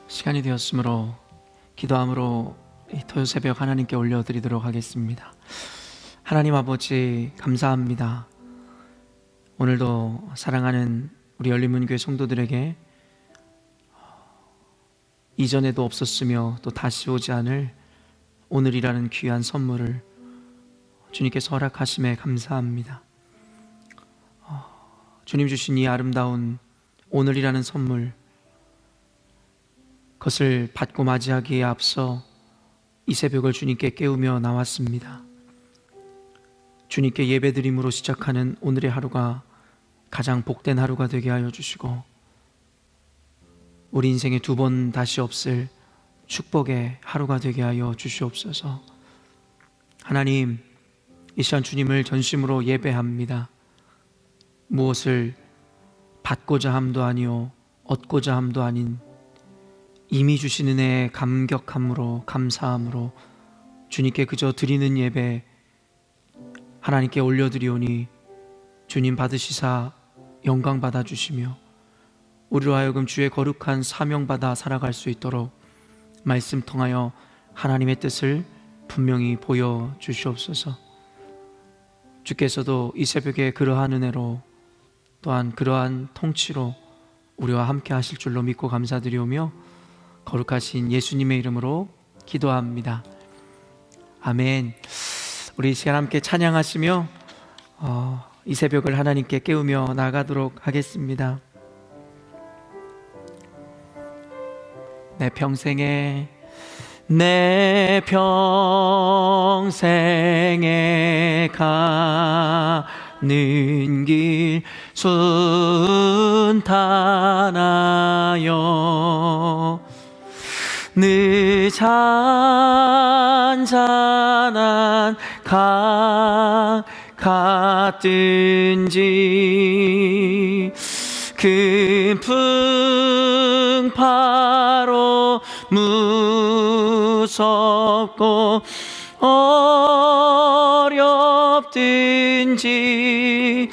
시간이 되었으므로 기도함으로 이 토요 새벽 하나님께 올려드리도록 하겠습니다. 하나님 아버지 감사합니다. 오늘도 사랑하는 우리 열린문교회 성도들에게 이전에도 없었으며 또 다시 오지 않을 오늘이라는 귀한 선물을 주님께서 허락하심에 감사합니다. 주님 주신 이 아름다운 오늘이라는 선물, 그것을 받고 맞이하기에 앞서 이 새벽을 주님께 깨우며 나왔습니다. 주님께 예배드림으로 시작하는 오늘의 하루가 가장 복된 하루가 되게 하여 주시고, 우리 인생에 두 번 다시 없을 축복의 하루가 되게 하여 주시옵소서. 하나님, 이 시간 주님을 전심으로 예배합니다. 무엇을 받고자 함도 아니요 얻고자 함도 아닌 이미 주신 은혜에 감격함으로 감사함으로 주님께 그저 드리는 예배 하나님께 올려드리오니 주님 받으시사 영광 받아주시며 우리로 하여금 주의 거룩한 사명 받아 살아갈 수 있도록 말씀 통하여 하나님의 뜻을 분명히 보여주시옵소서. 주께서도 이 새벽에 그러한 은혜로 또한 그러한 통치로 우리와 함께 하실 줄로 믿고 감사드리오며 거룩하신 예수님의 이름으로 기도합니다. 아멘. 우리 이 시간 함께 찬양하시며 이 새벽을 하나님께 깨우며 나가도록 하겠습니다. 내 평생에 가는 길 순탄하여 늘 잔잔한 강 같든지 큰 풍파로 무섭고 어렵든지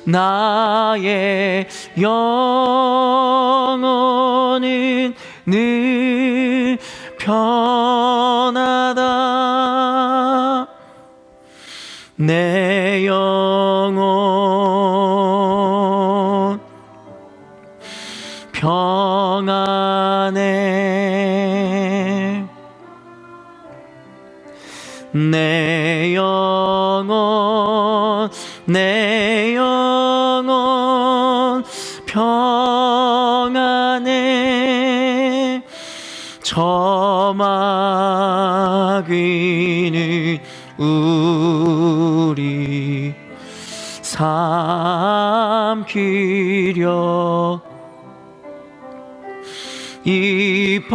나의 영혼은 늘 편하다. 내 영혼 평안해. 내 영혼 평안해. 저마귀는 우리 삼키려 입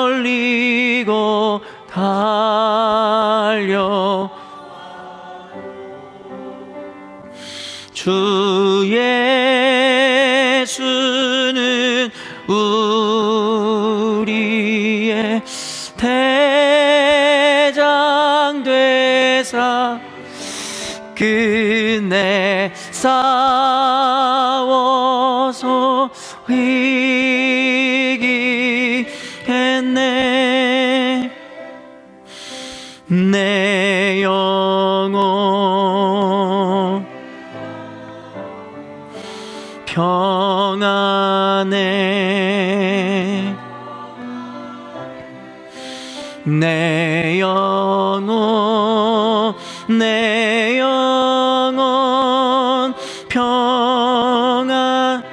벌리고 달려 주 예수는 우리의 대장 되사 끝내 싸워서 이기겠네. 내 영혼 평안해. 내 영혼 평안.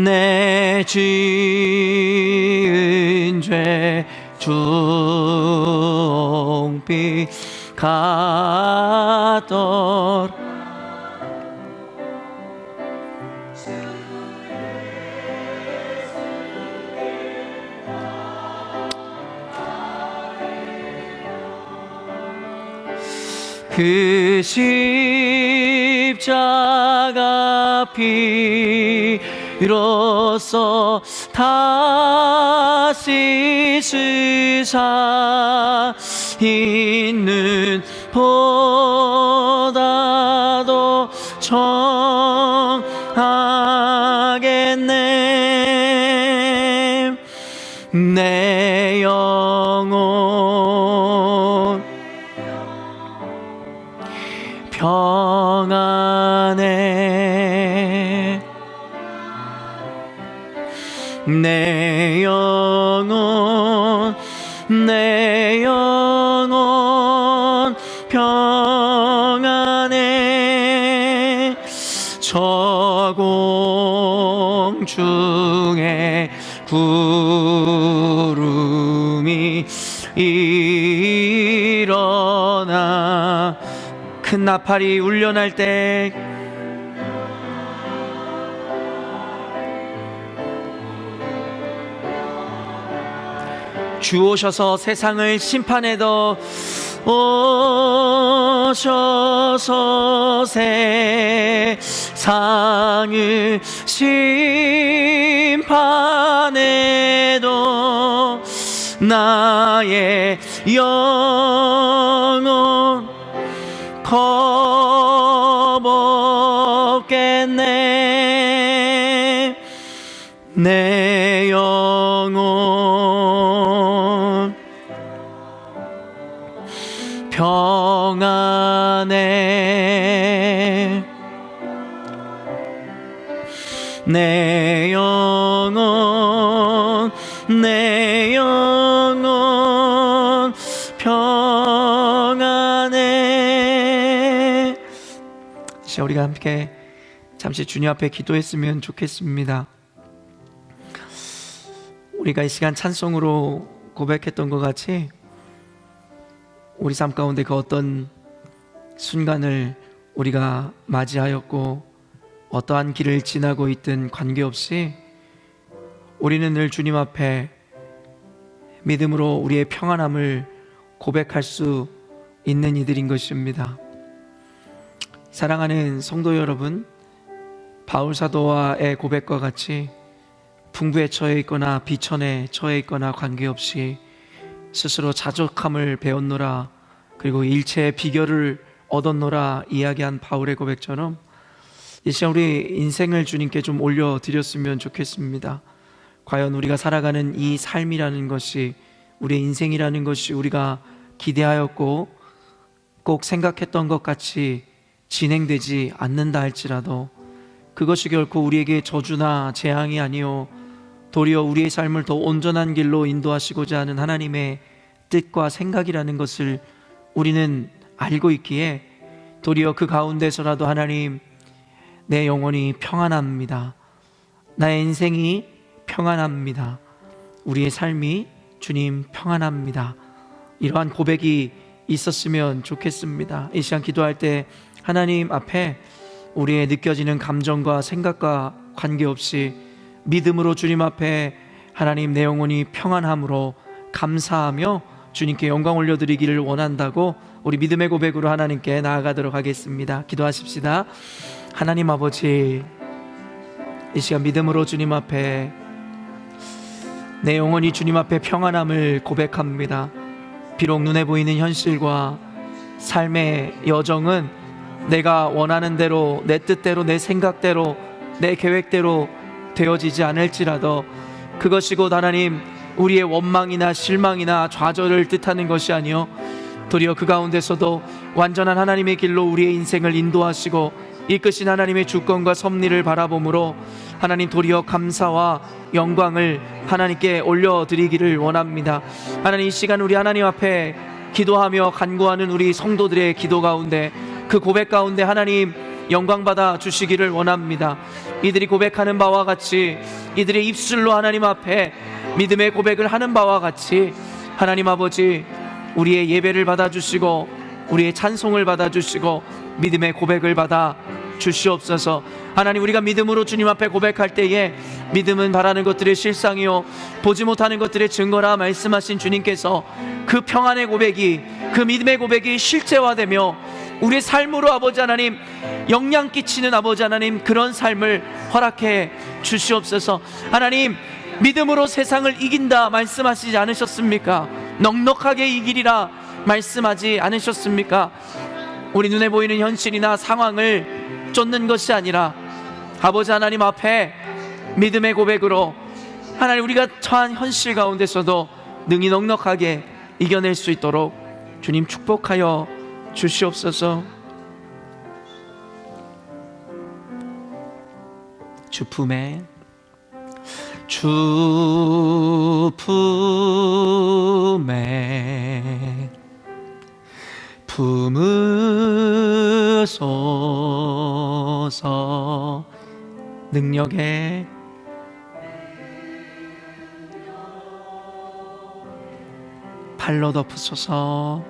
내 지은 죄 종빛 같더라. 그 십자가 피로써 다시 쓰사 있는 보다도 청하겠네. 내 영혼 평안해. 내 영혼 평안해. 저공 중에 구름이 일어나 큰 나팔이 울려날 때 주 오셔서 세상을 심판해도 오셔서 세상을 심판해도 나의 영혼 겁없겠네. 내 영혼 평안해. 내 영혼 평안해. 이제 우리가 함께 잠시 주님 앞에 기도했으면 좋겠습니다. 우리가 이 시간 찬송으로 고백했던 것 같이 우리 삶 가운데 그 어떤 순간을 우리가 맞이하였고 어떠한 길을 지나고 있든 관계없이 우리는 늘 주님 앞에 믿음으로 우리의 평안함을 고백할 수 있는 이들인 것입니다. 사랑하는 성도 여러분, 바울 사도와의 고백과 같이 풍부에 처해 있거나 비천에 처해 있거나 관계없이 스스로 자족함을 배웠노라, 그리고 일체의 비결을 얻었노라 이야기한 바울의 고백처럼 이 시간 우리 인생을 주님께 좀 올려드렸으면 좋겠습니다. 과연 우리가 살아가는 이 삶이라는 것이, 우리의 인생이라는 것이 우리가 기대하였고 꼭 생각했던 것 같이 진행되지 않는다 할지라도 그것이 결코 우리에게 저주나 재앙이 아니요 도리어 우리의 삶을 더 온전한 길로 인도하시고자 하는 하나님의 뜻과 생각이라는 것을 우리는 알고 있기에 도리어 그 가운데서라도 하나님, 내 영혼이 평안합니다. 나의 인생이 평안합니다. 우리의 삶이 주님 평안합니다. 이러한 고백이 있었으면 좋겠습니다. 이 시간 기도할 때 하나님 앞에 우리의 느껴지는 감정과 생각과 관계없이 믿음으로 주님 앞에 하나님, 내 영혼이 평안함으로 감사하며 주님께 영광 올려드리기를 원한다고 우리 믿음의 고백으로 하나님께 나아가도록 하겠습니다. 기도하십시다. 하나님 아버지, 이 시간 믿음으로 주님 앞에 내 영혼이 주님 앞에 평안함을 고백합니다. 비록 눈에 보이는 현실과 삶의 여정은 내가 원하는 대로, 내 뜻대로, 내 생각대로, 내 계획대로 되어지지 않을지라도 그것이 곧 하나님 우리의 원망이나 실망이나 좌절을 뜻하는 것이 아니요 도리어 그 가운데서도 완전한 하나님의 길로 우리의 인생을 인도하시고 이끄신 하나님의 주권과 섭리를 바라봄으로 하나님 도리어 감사와 영광을 하나님께 올려드리기를 원합니다. 하나님, 이 시간 우리 하나님 앞에 기도하며 간구하는 우리 성도들의 기도 가운데, 그 고백 가운데 하나님 영광 받아 주시기를 원합니다. 이들이 고백하는 바와 같이, 이들의 입술로 하나님 앞에 믿음의 고백을 하는 바와 같이 하나님 아버지, 우리의 예배를 받아 주시고 우리의 찬송을 받아 주시고 믿음의 고백을 받아 주시옵소서. 하나님, 우리가 믿음으로 주님 앞에 고백할 때에 믿음은 바라는 것들의 실상이요 보지 못하는 것들의 증거라 말씀하신 주님께서 그 평안의 고백이, 그 믿음의 고백이 실제화되며 우리의 삶으로 아버지 하나님 영향 끼치는 아버지 하나님 그런 삶을 허락해 주시옵소서. 하나님, 믿음으로 세상을 이긴다 말씀하시지 않으셨습니까? 넉넉하게 이기리라 말씀하지 않으셨습니까? 우리 눈에 보이는 현실이나 상황을 쫓는 것이 아니라 아버지 하나님 앞에 믿음의 고백으로 하나님, 우리가 처한 현실 가운데서도 능히 넉넉하게 이겨낼 수 있도록 주님 축복하여 주시옵소서. 주 품에 품으소서. 능력에 발로 덮으소서.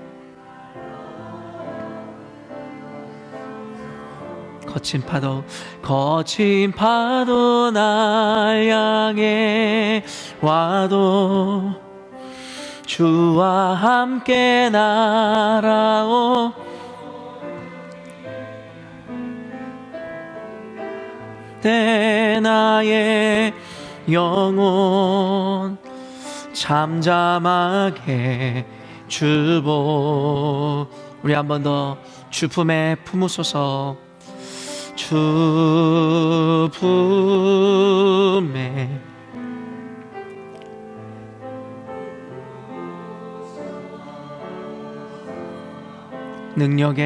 거친 파도 날 향해 와도 주와 함께 날아오. 때 나의 영혼 잠잠하게 주보. 우리 한 번 더 주 품에 품으소서. 주 품에 능력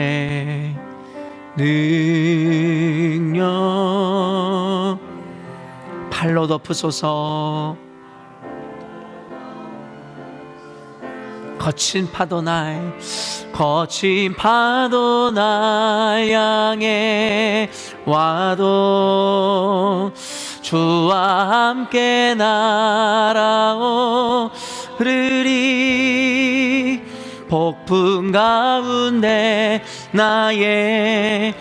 발로 덮으소서. 거친 파도 날 향해 와도 주와 함께 날아오르리. 폭풍 가운데 나의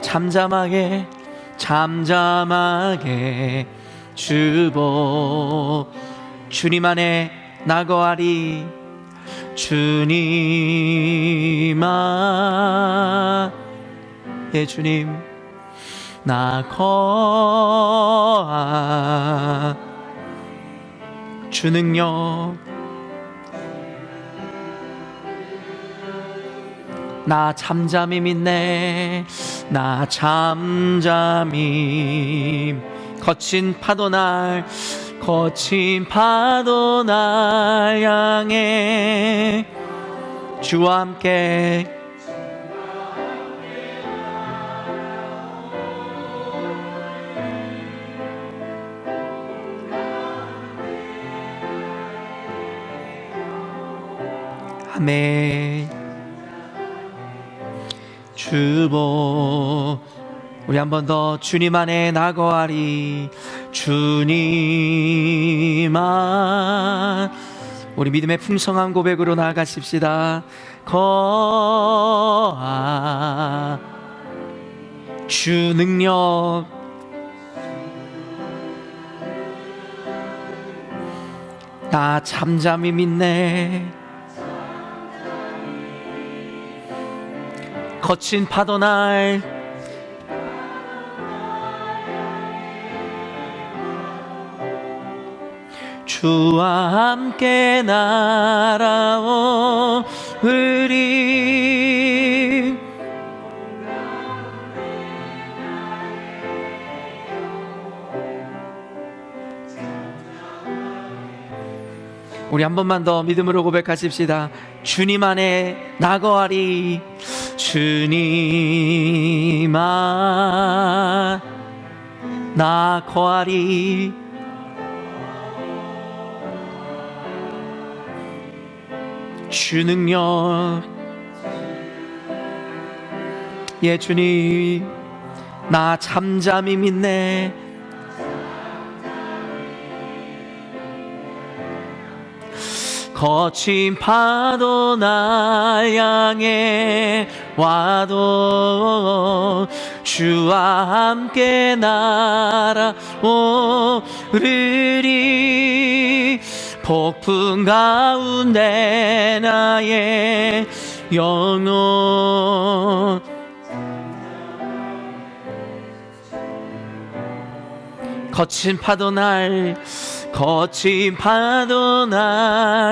잠잠하게 주보. 주님 안에 나 거하리. 주님 안에 주님 나 거하. 주 능력 나 잠잠히 믿네. 나 잠잠히. 거친 파도 날 향해 주와 함께 아멘. 주보. 우리 한 번 더 주님 안에 나 거하리. 주님 안. 우리 믿음의 풍성한 고백으로 나아가십시다. 거하. 주 능력 나 잠잠히 믿네. 거친 파도 날 주와 함께 날아오리. 우리 한 번만 더 믿음으로 고백하십시다. 주님 안에 나 거하리. 주님 안 나 거하리. 주 능력 예 주님 나 잠잠히 믿네. 거친 파도 날 향해 와도 주와 함께 날아오르리. 폭풍 가운데 나의 영혼 거친 파도 날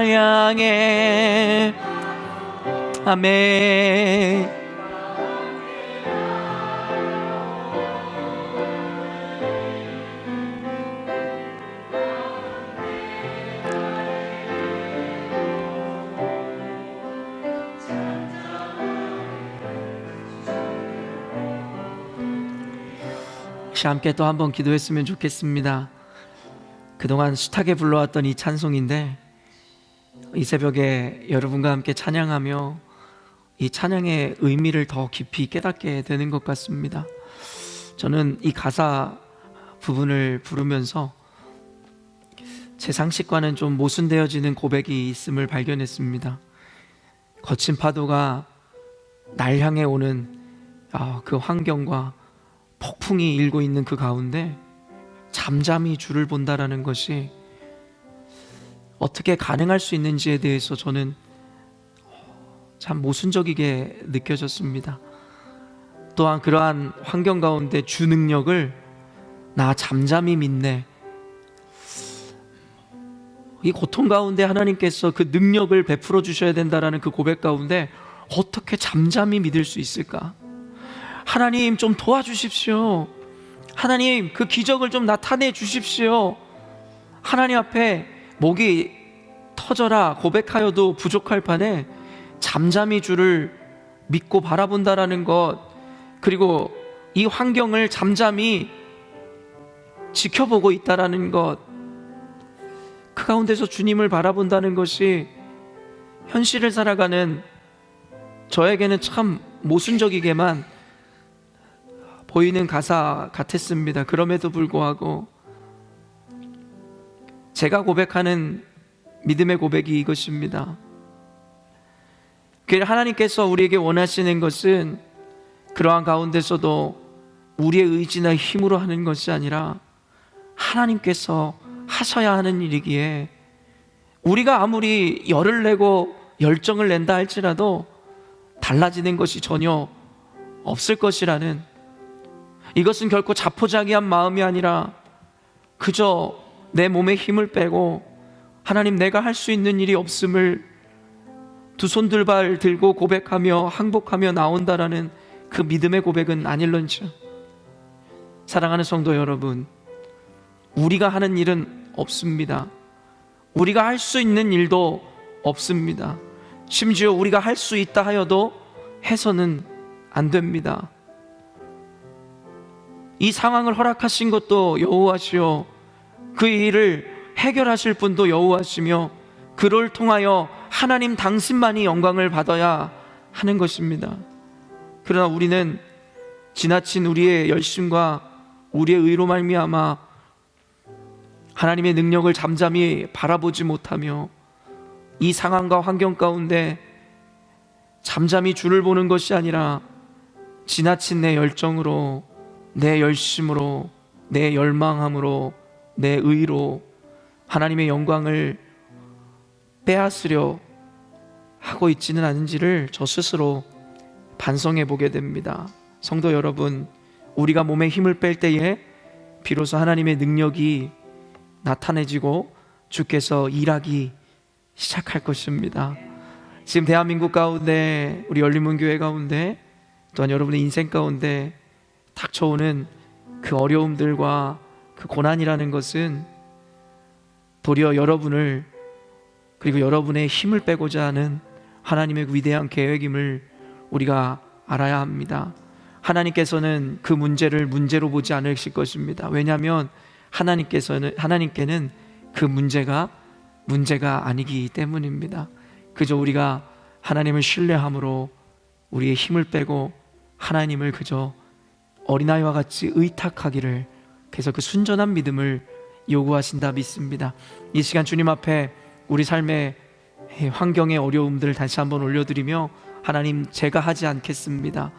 향해 아멘. 역시 함께 또 한번 기도했으면 좋겠습니다. 그동안 숱하게 불러왔던 이 찬송인데 이 새벽에 여러분과 함께 찬양하며 이 찬양의 의미를 더 깊이 깨닫게 되는 것 같습니다. 저는 이 가사 부분을 부르면서 제 상식과는 좀 모순되어지는 고백이 있음을 발견했습니다. 거친 파도가 날 향해 오는 그 환경과 폭풍이 일고 있는 그 가운데 잠잠히 주를 본다라는 것이 어떻게 가능할 수 있는지에 대해서 저는 참 모순적이게 느껴졌습니다. 또한 그러한 환경 가운데 주 능력을 나 잠잠히 믿네, 이 고통 가운데 하나님께서 그 능력을 베풀어 주셔야 된다라는 그 고백 가운데 어떻게 잠잠히 믿을 수 있을까? 하나님 좀 도와주십시오. 하나님 그 기적을 좀 나타내 주십시오. 하나님 앞에 목이 터져라 고백하여도 부족할 판에 잠잠히 주를 믿고 바라본다라는 것, 그리고 이 환경을 잠잠히 지켜보고 있다라는 것, 그 가운데서 주님을 바라본다는 것이 현실을 살아가는 저에게는 참 모순적이게만 보이는 가사 같았습니다. 그럼에도 불구하고 제가 고백하는 믿음의 고백이 이것입니다. 하나님께서 우리에게 원하시는 것은 그러한 가운데서도 우리의 의지나 힘으로 하는 것이 아니라 하나님께서 하셔야 하는 일이기에, 우리가 아무리 열을 내고 열정을 낸다 할지라도 달라지는 것이 전혀 없을 것이라는, 이것은 결코 자포자기한 마음이 아니라 그저 내 몸에 힘을 빼고 하나님 내가 할 수 있는 일이 없음을 두 손 두 발 들고 고백하며 항복하며 나온다라는 그 믿음의 고백은 아닐런지. 사랑하는 성도 여러분, 우리가 하는 일은 없습니다. 우리가 할 수 있는 일도 없습니다. 심지어 우리가 할 수 있다 하여도 해서는 안 됩니다. 이 상황을 허락하신 것도 여호와시요, 그 일을 해결하실 분도 여호와시며, 그를 통하여 하나님 당신만이 영광을 받아야 하는 것입니다. 그러나 우리는 지나친 우리의 열심과 우리의 의로 말미암아 하나님의 능력을 잠잠히 바라보지 못하며 이 상황과 환경 가운데 잠잠히 주를 보는 것이 아니라 지나친 내 열정으로, 내 열심으로, 내 열망함으로, 내 의로 하나님의 영광을 빼앗으려 하고 있지는 않은지를 저 스스로 반성해 보게 됩니다. 성도 여러분, 우리가 몸에 힘을 뺄 때에 비로소 하나님의 능력이 나타내지고 주께서 일하기 시작할 것입니다. 지금 대한민국 가운데, 우리 열린문교회 가운데, 또한 여러분의 인생 가운데 닥쳐오는 그 어려움들과 그 고난이라는 것은 도리어 여러분을, 그리고 여러분의 힘을 빼고자 하는 하나님의 위대한 계획임을 우리가 알아야 합니다. 하나님께서는 그 문제를 문제로 보지 않으실 것입니다. 왜냐하면 하나님께는 그 문제가 아니기 때문입니다. 그저 우리가 하나님을 신뢰함으로 우리의 힘을 빼고 하나님을 그저 어린아이와 같이 의탁하기를, 그래서 그 순전한 믿음을 요구하신다 믿습니다. 이 시간 주님 앞에 우리 삶의 환경의 어려움들을 다시 한번 올려드리며, 하나님 제가 하지 않겠습니다.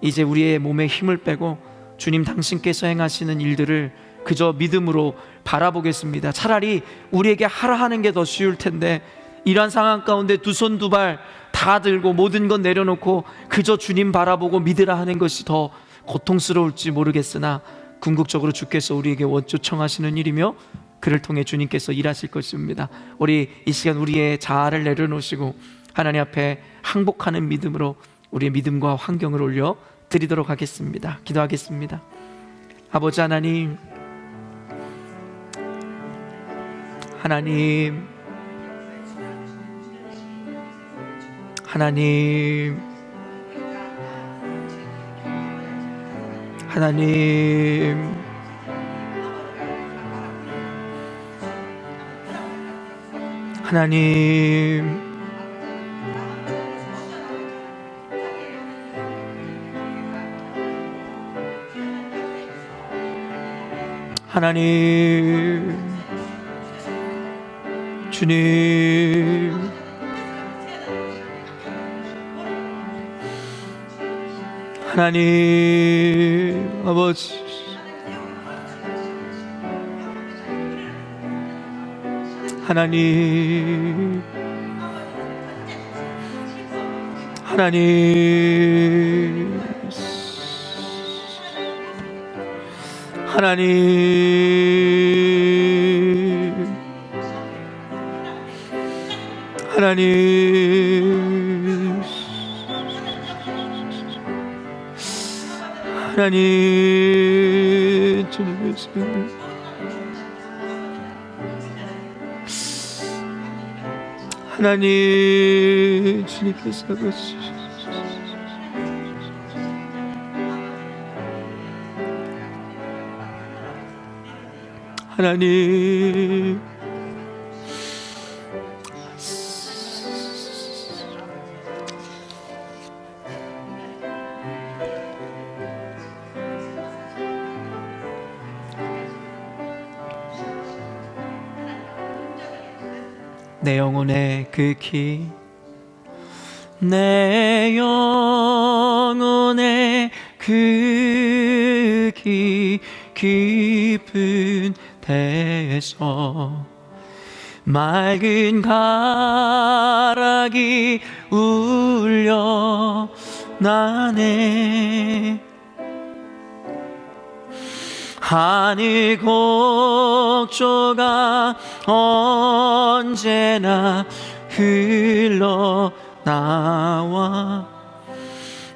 이제 우리의 몸에 힘을 빼고 주님 당신께서 행하시는 일들을 그저 믿음으로 바라보겠습니다. 차라리 우리에게 하라 하는 게 더 쉬울 텐데, 이러한 상황 가운데 두 손 두 발 다 들고 모든 건 내려놓고 그저 주님 바라보고 믿으라 하는 것이 더 고통스러울지 모르겠으나, 궁극적으로 주께서 우리에게 요청하시는 일이며 그를 통해 주님께서 일하실 것입니다. 우리 이 시간 우리의 자아를 내려놓으시고 하나님 앞에 항복하는 믿음으로 우리의 믿음과 환경을 올려 드리도록 하겠습니다. 기도하겠습니다. 아버지 하나님, 하나님, 하나님, 하나님, 하나님, 하나님, 주님, 하나님 아버지, 하나님, 하나님, 하나님, 하나님, 하나님, 주님께서 하나님, 주님께서 하나님, 내 영혼의 그 키, 내 영혼의 그 깊은 데에서 맑은 가락이 울려 나네. 하늘 곡조가 언제나 흘러나와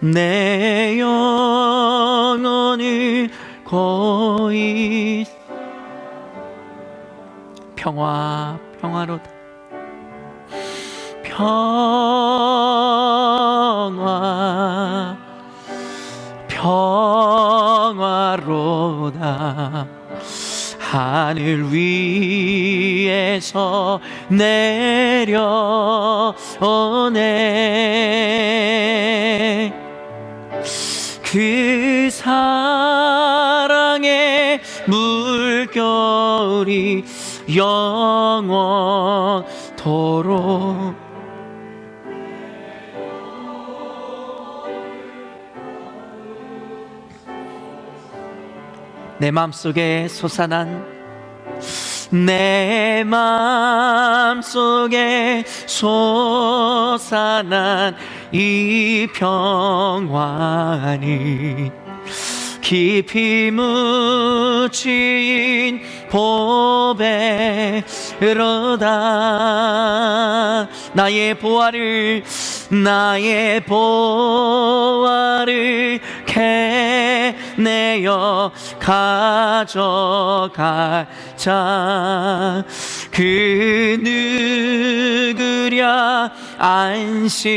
내 영혼을 거의 평화로다. 평화로다. 하늘 위에서 내려오네. 그 사랑의 물결이 영원토록 내 맘속에 솟아난 내 맘속에 솟아난 이 평안이 깊이 묻힌 보배로다. 나의 보화를 캐내어 가져가자. 그 누구랴 안심일세.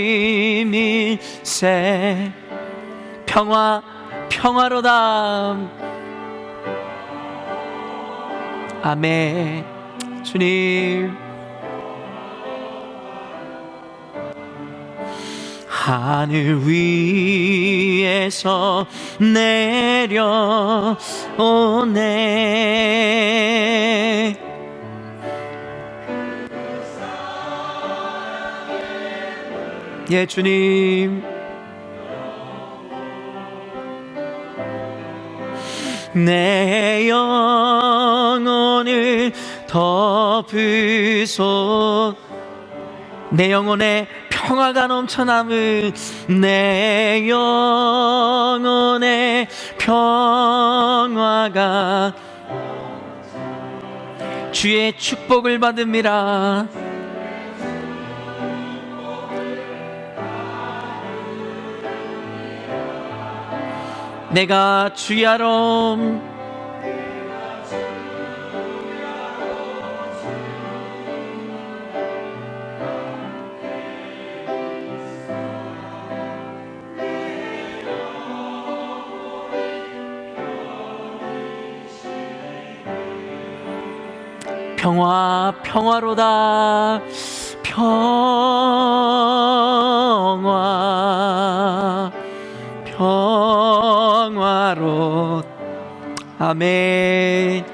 평화로다. 아멘. 주님, 하늘 위에서 내려오네. 예, 주님, 내 영혼을 덮으소. 내 영혼에 평화가 넘쳐남은 내 영혼의 평화가 주의 축복을 받음이라. 내가 주야로 평화 평화로다. 평화 평화로. 아멘.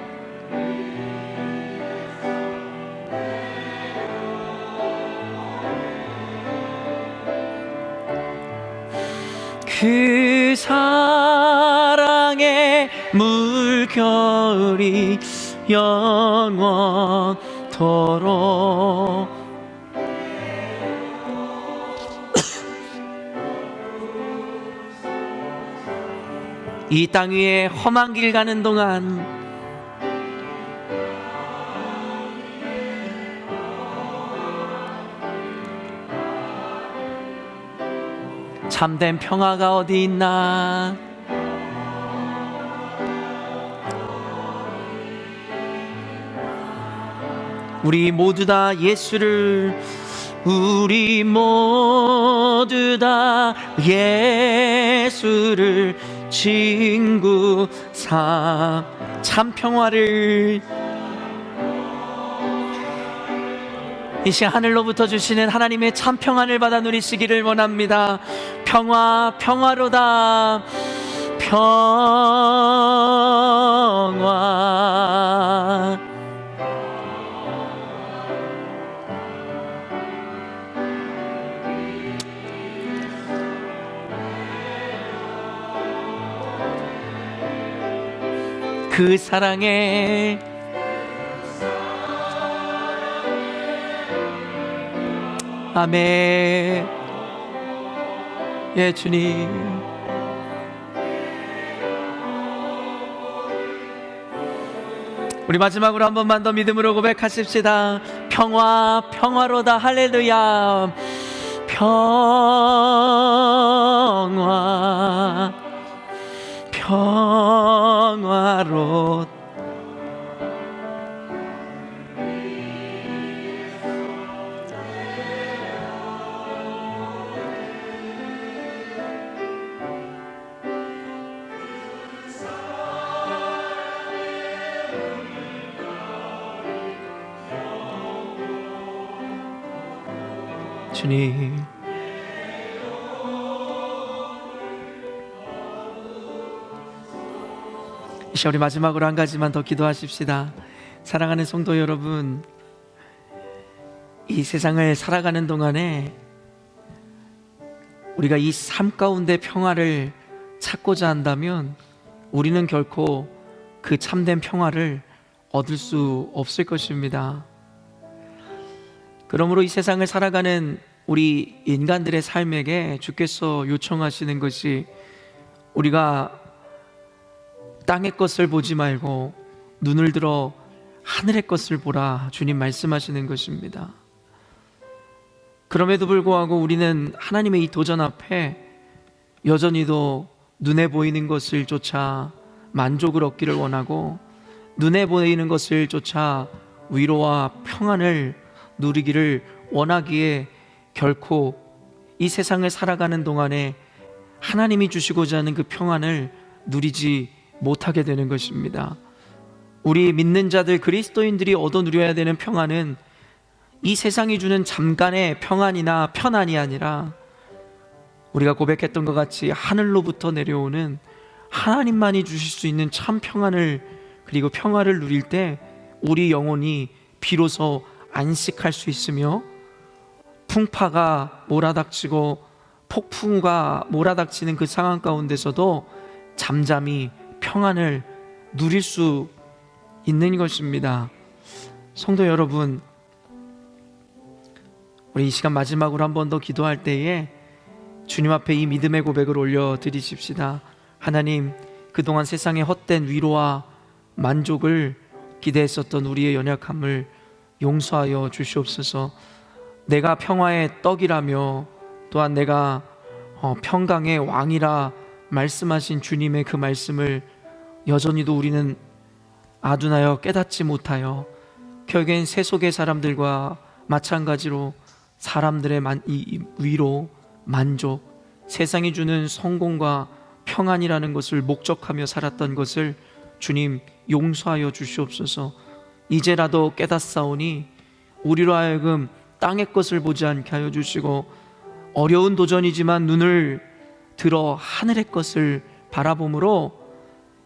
그 사랑의 물결이 영원토록 이 땅 위에 험한 길 가는 동안 참된 평화가 어디 있나? 우리 모두 다 예수를, 우리 모두 다 예수를 친구 삼. 참 평화를 이 시간 하늘로부터 주시는 하나님의 참 평안을 받아 누리시기를 원합니다. 평화 평화로다. 평화. 그 사랑에 아멘. 예, 주님. 우리 마지막으로 한 번만 더 믿음으로 고백하십시다. 평화 평화로다. 할렐루야. 평화 평화로. 주님, 이 시간 우리 마지막으로 한 가지만 더 기도하십시다. 사랑하는 성도 여러분, 이 세상을 살아가는 동안에 우리가 이 삶 가운데 평화를 찾고자 한다면 우리는 결코 그 참된 평화를 얻을 수 없을 것입니다. 그러므로 이 세상을 살아가는 우리 인간들의 삶에게 주께서 요청하시는 것이, 우리가 땅의 것을 보지 말고 눈을 들어 하늘의 것을 보라, 주님 말씀하시는 것입니다. 그럼에도 불구하고 우리는 하나님의 이 도전 앞에 여전히도 눈에 보이는 것을 쫓아 만족을 얻기를 원하고, 눈에 보이는 것을 쫓아 위로와 평안을 누리기를 원하기에 결코 이 세상을 살아가는 동안에 하나님이 주시고자 하는 그 평안을 누리지 못하게 되는 것입니다. 우리 믿는 자들, 그리스도인들이 얻어 누려야 되는 평안은 이 세상이 주는 잠깐의 평안이나 편안이 아니라, 우리가 고백했던 것 같이 하늘로부터 내려오는 하나님만이 주실 수 있는 참 평안을, 그리고 평화를 누릴 때 우리 영혼이 비로소 안식할 수 있으며, 풍파가 몰아닥치고 폭풍우가 몰아닥치는 그 상황 가운데서도 잠잠히 평안을 누릴 수 있는 것입니다. 성도 여러분, 우리 이 시간 마지막으로 한 번 더 기도할 때에 주님 앞에 이 믿음의 고백을 올려드리십시다. 하나님, 그동안 세상의 헛된 위로와 만족을 기대했었던 우리의 연약함을 용서하여 주시옵소서. 내가 평화의 떡이라며, 또한 내가 평강의 왕이라 말씀하신 주님의 그 말씀을 여전히도 우리는 아둔하여 깨닫지 못하여 결국엔 세속의 사람들과 마찬가지로 사람들의 이 위로, 만족, 세상이 주는 성공과 평안이라는 것을 목적하며 살았던 것을 주님 용서하여 주시옵소서. 이제라도 깨닫사오니 우리로 하여금 땅의 것을 보지 않게 하여 주시고 어려운 도전이지만 눈을 들어 하늘의 것을 바라봄으로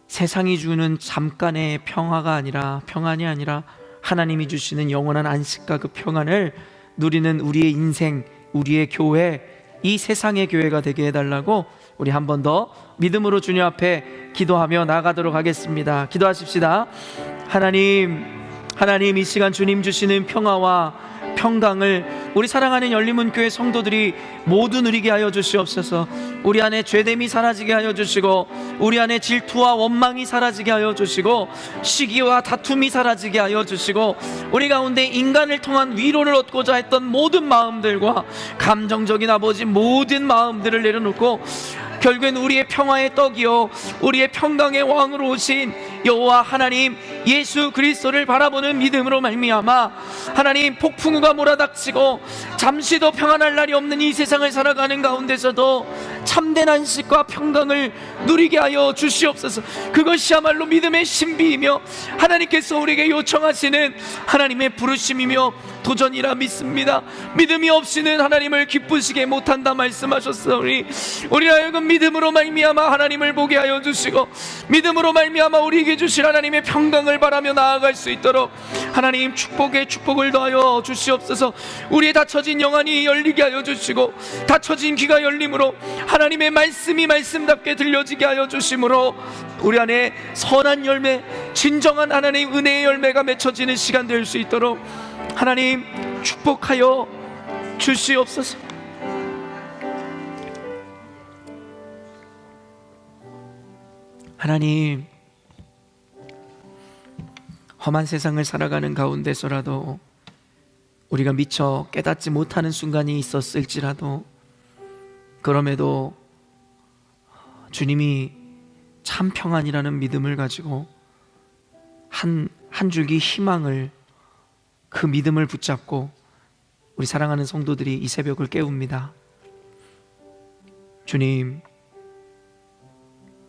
세상이 주는 잠깐의 평안이 아니라 하나님이 주시는 영원한 안식과 그 평안을 누리는 우리의 인생, 우리의 교회, 이 세상의 교회가 되게 해달라고 우리 한 번 더 믿음으로 주님 앞에 기도하며 나아가도록 하겠습니다. 기도하십시다. 하나님, 이 시간 주님 주시는 평화와 평강을 우리 사랑하는 열린문교회 성도들이 모두 누리게 하여 주시옵소서. 우리 안에 죄됨이 사라지게 하여 주시고, 우리 안에 질투와 원망이 사라지게 하여 주시고, 시기와 다툼이 사라지게 하여 주시고, 우리 가운데 인간을 통한 위로를 얻고자 했던 모든 마음들과 감정적인 아버지 모든 마음들을 내려놓고 결국엔 우리의 평화의 떡이요 우리의 평강의 왕으로 오신 여호와 하나님 예수 그리스도를 바라보는 믿음으로 말미암아 하나님, 폭풍우가 몰아닥치고 잠시도 평안할 날이 없는 이 세상을 살아가는 가운데서도 참된 안식과 평강을 누리게 하여 주시옵소서. 그것이야말로 믿음의 신비이며 하나님께서 우리에게 요청하시는 하나님의 부르심이며 도전이라 믿습니다. 믿음이 없이는 하나님을 기쁘시게 못한다 말씀하셨으니 우리라 하여금 믿음으로 말미암아 하나님을 보게 하여 주시고, 믿음으로 말미암아 우리에게 주실 하나님의 평강을 바라며 나아갈 수 있도록 하나님 축복에 축복을 더하여 주시옵소서. 우리의 닫혀진 영안이 열리게 하여 주시고, 닫혀진 귀가 열림으로 하나님의 말씀이 말씀답게 들려지게 하여 주심으로 우리 안에 선한 열매, 진정한 하나님 은혜의 열매가 맺혀지는 시간 될 수 있도록 하나님 축복하여 주시옵소서. 하나님, 험한 세상을 살아가는 가운데서라도 우리가 미처 깨닫지 못하는 순간이 있었을지라도 그럼에도 주님이 참 평안이라는 믿음을 가지고 한 줄기 희망을, 그 믿음을 붙잡고 우리 사랑하는 성도들이 이 새벽을 깨웁니다. 주님,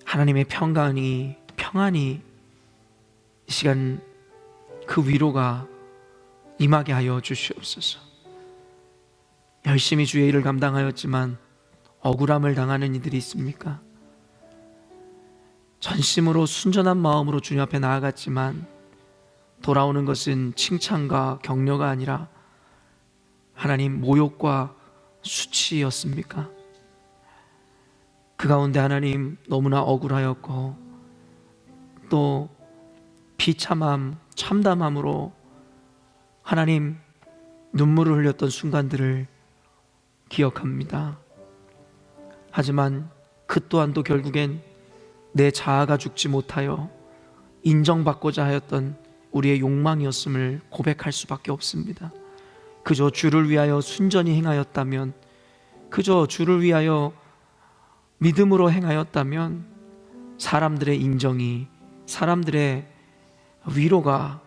하나님의 평안이 이 시간 그 위로가 임하게 하여 주시옵소서. 열심히 주의 일을 감당하였지만 억울함을 당하는 이들이 있습니까? 전심으로 순전한 마음으로 주님 앞에 나아갔지만 돌아오는 것은 칭찬과 격려가 아니라 하나님 모욕과 수치였습니까? 그 가운데 하나님 너무나 억울하였고 또 비참함, 참담함으로 하나님 눈물을 흘렸던 순간들을 기억합니다. 하지만 그 또한도 결국엔 내 자아가 죽지 못하여 인정받고자 하였던 우리의 욕망이었음을 고백할 수밖에 없습니다. 그저 주를 위하여 순전히 행하였다면, 그저 주를 위하여 믿음으로 행하였다면 사람들의 인정이, 사람들의 위로가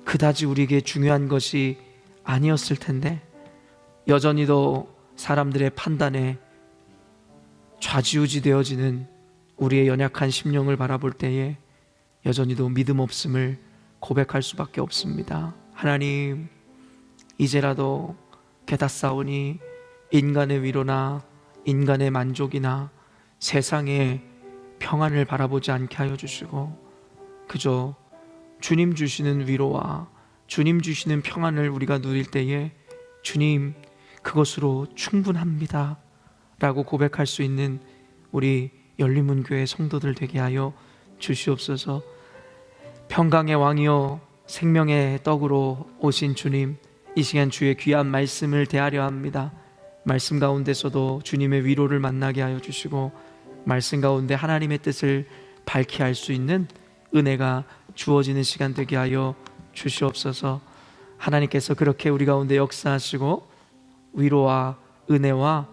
그다지 우리에게 중요한 것이 아니었을 텐데 여전히도 사람들의 판단에 좌지우지 되어지는 우리의 연약한 심령을 바라볼 때에 여전히도 믿음 없음을 고백할 수밖에 없습니다. 하나님, 이제라도 깨닫사오니 인간의 위로나 인간의 만족이나 세상의 평안을 바라보지 않게 하여 주시고 그저 주님 주시는 위로와 주님 주시는 평안을 우리가 누릴 때에 주님, 그것으로 충분합니다 라고 고백할 수 있는 우리 열린문교회 성도들 되게 하여 주시옵소서. 평강의 왕이여 생명의 떡으로 오신 주님, 이 시간 주의 귀한 말씀을 대하려 합니다. 말씀 가운데서도 주님의 위로를 만나게 하여 주시고 말씀 가운데 하나님의 뜻을 밝히 알 수 있는 은혜가 주어지는 시간 되게 하여 주시옵소서. 하나님께서 그렇게 우리 가운데 역사하시고 위로와 은혜와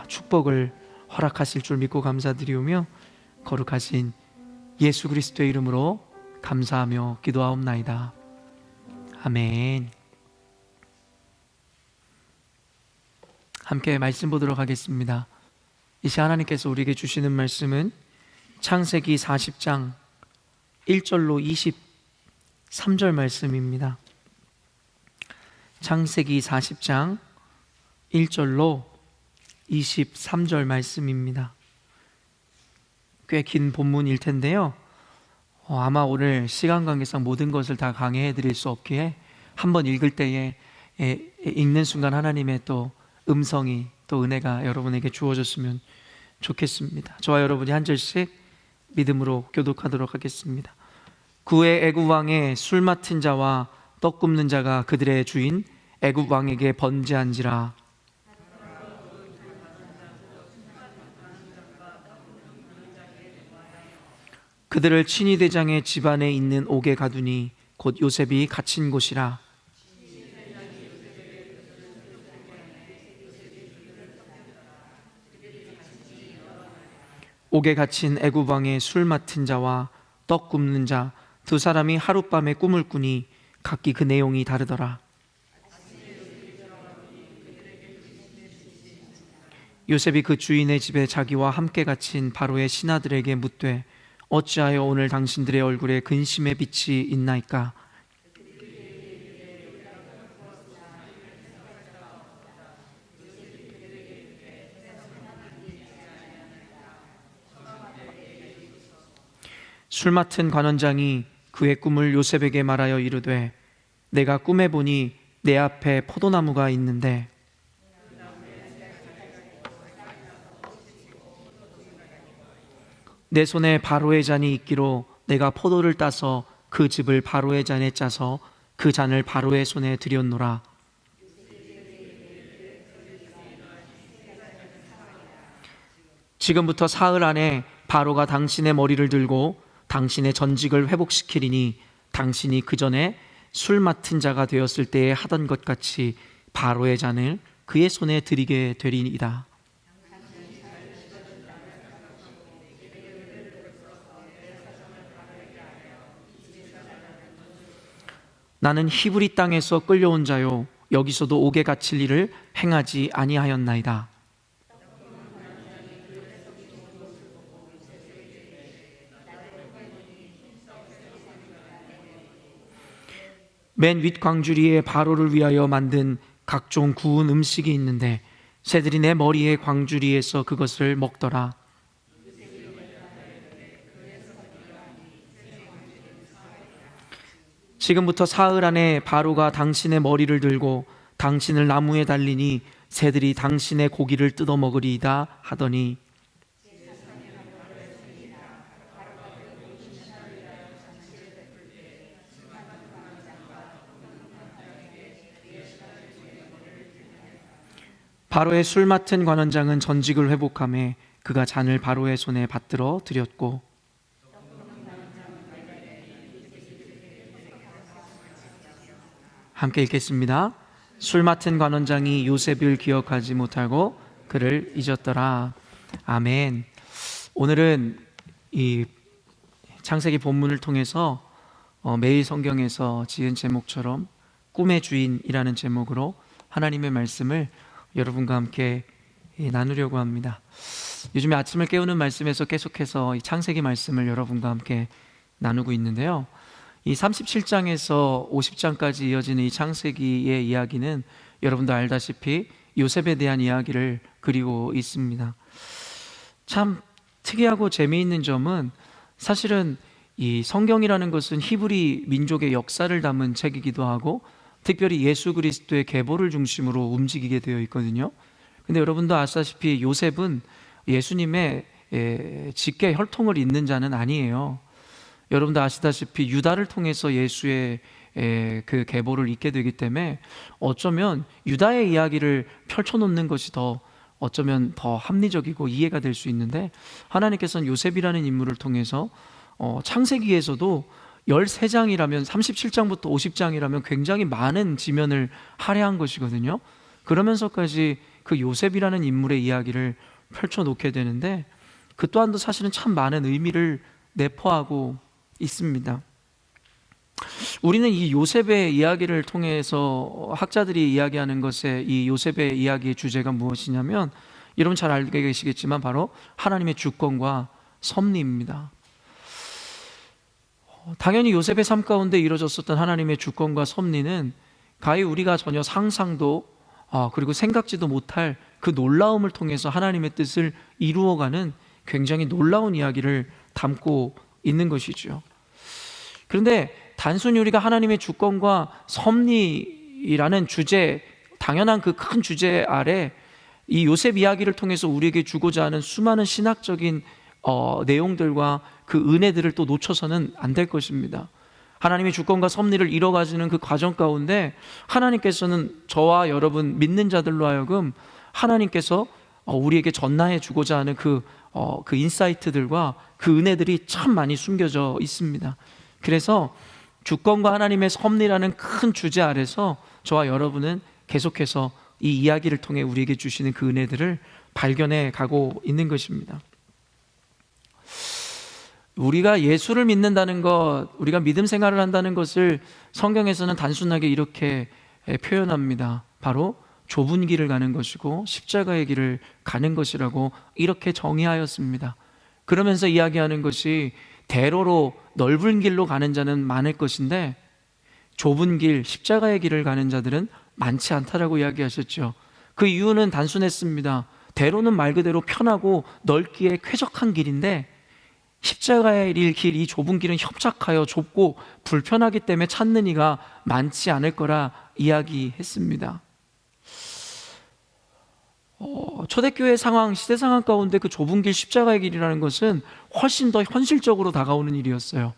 축복을 허락하실 줄 믿고 감사드리오며 거룩하신 예수 그리스도의 이름으로 감사하며 기도하옵나이다. 아멘. 함께 말씀 보도록 하겠습니다. 이 시간 하나님께서 우리에게 주시는 말씀은 창세기 40장 1절로 3절 말씀입니다. 창세기 40장 1절로 23절 말씀입니다. 꽤 긴 본문일 텐데요. 아마 오늘 시간 관계상 모든 것을 다 강해해 드릴 수 없기에 한번 읽을 때에 읽는 순간 하나님의 또 음성이 또 은혜가 여러분에게 주어졌으면 좋겠습니다. 저와 여러분이 한 절씩 믿음으로 교독하도록 하겠습니다. 구의 애굽 왕의 술 맡은 자와 떡 굽는 자가 그들의 주인 애굽 왕에게 번제한지라. 그들을 친위 대장의 집안에 있는 옥에 가두니 곧 요셉이 갇힌 곳이라. 옥에 갇힌 애굽 왕의 술 맡은 자와 떡 굽는 자 두 사람이 하룻밤에 꿈을 꾸니 각기 그 내용이 다르더라. 요셉이 그 주인의 집에 자기와 함께 갇힌 바로의 신하들에게 묻되 어찌하여 오늘 당신들의 얼굴에 근심의 빛이 있나이까? 술 맡은 관원장이 그의 꿈을 요셉에게 말하여 이르되 내가 꿈에 보니 내 앞에 포도나무가 있는데 내 손에 바로의 잔이 있기로 내가 포도를 따서 그 즙을 바로의 잔에 짜서 그 잔을 바로의 손에 들였노라. 지금부터 사흘 안에 바로가 당신의 머리를 들고 당신의 전직을 회복시키리니 당신이 그 전에 술 맡은 자가 되었을 때에 하던 것 같이 바로의 잔을 그의 손에 드리게 되리이다. 나는 히브리 땅에서 끌려온 자요 여기서도 옥에 갇힐 일을 행하지 아니하였나이다. 맨 윗 광주리에 바로를 위하여 만든 각종 구운 음식이 있는데 새들이 내 머리의 광주리에서 그것을 먹더라. 지금부터 사흘 안에 바로가 당신의 머리를 들고 당신을 나무에 달리니 새들이 당신의 고기를 뜯어 먹으리이다 하더니 바로의 술 맡은 관원장은 전직을 회복하며 그가 잔을 바로의 손에 받들어 드렸고 함께 읽겠습니다. 술 맡은 관원장이 요셉을 기억하지 못하고 그를 잊었더라. 아멘. 오늘은 이 창세기 본문을 통해서 매일 성경에서 지은 제목처럼 꿈의 주인이라는 제목으로 하나님의 말씀을 여러분과 함께 나누려고 합니다. 요즘에 아침을 깨우는 말씀에서 계속해서 이 창세기 말씀을 여러분과 함께 나누고 있는데요. 이 37장에서 50장까지 이어지는 이 창세기의 이야기는 여러분도 알다시피 요셉에 대한 이야기를 그리고 있습니다. 참 특이하고 재미있는 점은 사실은 이 성경이라는 것은 히브리 민족의 역사를 담은 책이기도 하고 특별히 예수 그리스도의 계보를 중심으로 움직이게 되어 있거든요. 근데 여러분도 아시다시피 요셉은 예수님의 직계 혈통을 잇는 자는 아니에요. 여러분도 아시다시피 유다를 통해서 예수의 그 계보를 잇게 되기 때문에 어쩌면 유다의 이야기를 펼쳐놓는 것이 어쩌면 더 합리적이고 이해가 될 수 있는데 하나님께서는 요셉이라는 인물을 통해서 창세기에서도 13장이라면 37장부터 50장이라면 굉장히 많은 지면을 할애한 것이거든요. 그러면서까지 그 요셉이라는 인물의 이야기를 펼쳐놓게 되는데 그 또한도 사실은 참 많은 의미를 내포하고 있습니다. 우리는 이 요셉의 이야기를 통해서 학자들이 이야기하는 것에 이 요셉의 이야기의 주제가 무엇이냐면 여러분 잘 알고 계시겠지만 바로 하나님의 주권과 섭리입니다. 당연히 요셉의 삶 가운데 이루어졌었던 하나님의 주권과 섭리는 가히 우리가 전혀 상상도 그리고 생각지도 못할 그 놀라움을 통해서 하나님의 뜻을 이루어가는 굉장히 놀라운 이야기를 담고 있는 것이죠. 그런데 단순히 우리가 하나님의 주권과 섭리라는 주제, 당연한 그 큰 주제 아래 이 요셉 이야기를 통해서 우리에게 주고자 하는 수많은 신학적인 내용들과 그 은혜들을 또 놓쳐서는 안 될 것입니다. 하나님의 주권과 섭리를 이뤄가지는 그 과정 가운데 하나님께서는 저와 여러분 믿는 자들로 하여금 하나님께서 우리에게 전하해 주고자 하는 그 인사이트들과 그 은혜들이 참 많이 숨겨져 있습니다. 그래서 주권과 하나님의 섭리라는 큰 주제 아래서 저와 여러분은 계속해서 이 이야기를 통해 우리에게 주시는 그 은혜들을 발견해 가고 있는 것입니다. 우리가 예수를 믿는다는 것, 우리가 믿음 생활을 한다는 것을 성경에서는 단순하게 이렇게 표현합니다. 바로 좁은 길을 가는 것이고 십자가의 길을 가는 것이라고 이렇게 정의하였습니다. 그러면서 이야기하는 것이 대로로 넓은 길로 가는 자는 많을 것인데 좁은 길, 십자가의 길을 가는 자들은 많지 않다라고 이야기하셨죠. 그 이유는 단순했습니다. 대로는 말 그대로 편하고 넓기에 쾌적한 길인데 십자가의 길, 이 좁은 길은 협착하여 좁고 불편하기 때문에 찾는 이가 많지 않을 거라 이야기했습니다. 초대교회 상황, 시대 상황 가운데 그 좁은 길, 십자가의 길이라는 것은 훨씬 더 현실적으로 다가오는 일이었어요.